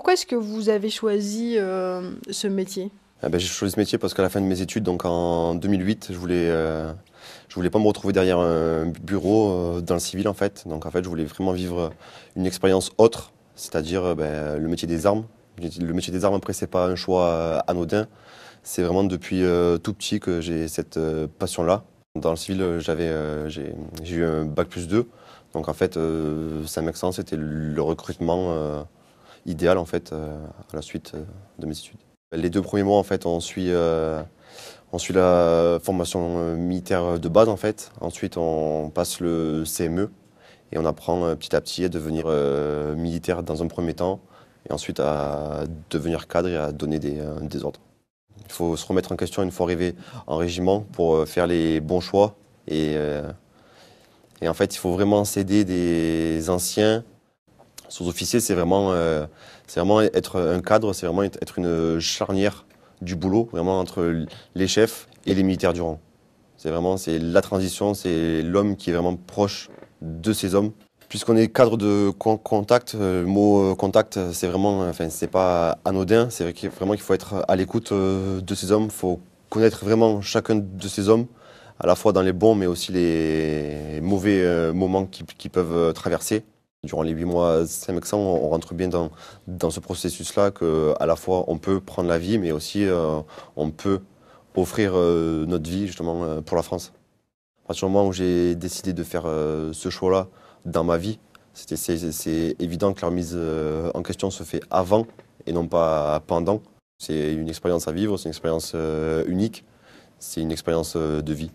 Pourquoi est-ce que vous avez choisi ce métier? J'ai choisi ce métier parce qu'à la fin de mes études, donc en 2008, je voulais pas me retrouver derrière un bureau dans le civil en fait. Donc en fait, je voulais vraiment vivre une expérience autre, c'est-à-dire le métier des armes. Le métier des armes, après, c'est pas un choix anodin. C'est vraiment depuis tout petit que j'ai cette passion-là. Dans le civil, j'ai eu un bac+2. Donc en fait, Saint-Maxence, c'était le recrutement idéal en fait à la suite de mes études. Les 2 premiers mois, en fait, on suit la formation militaire de base, en fait. Ensuite, on passe le CME et on apprend petit à petit à devenir militaire dans un premier temps et ensuite à devenir cadre et à donner des ordres. Il faut se remettre en question une fois arrivé en régiment pour faire les bons choix et en fait, il faut vraiment s'aider des anciens. Sous-officier, c'est vraiment être un cadre, c'est vraiment être une charnière du boulot, vraiment entre les chefs et les militaires du rang. C'est la transition, c'est l'homme qui est vraiment proche de ces hommes. Puisqu'on est cadre de contact, le mot contact, c'est vraiment, enfin, c'est pas anodin, c'est vrai vraiment qu'il faut être à l'écoute de ces hommes, il faut connaître vraiment chacun de ces hommes, à la fois dans les bons mais aussi les mauvais moments qu'ils peuvent traverser. Durant les 8 mois Saint-Mexan, on rentre bien dans ce processus-là qu'à la fois on peut prendre la vie, mais aussi on peut offrir notre vie justement pour la France. À partir du moment où j'ai décidé de faire ce choix-là dans ma vie, c'est évident que la remise en question se fait avant et non pas pendant. C'est une expérience à vivre, c'est une expérience unique, c'est une expérience de vie.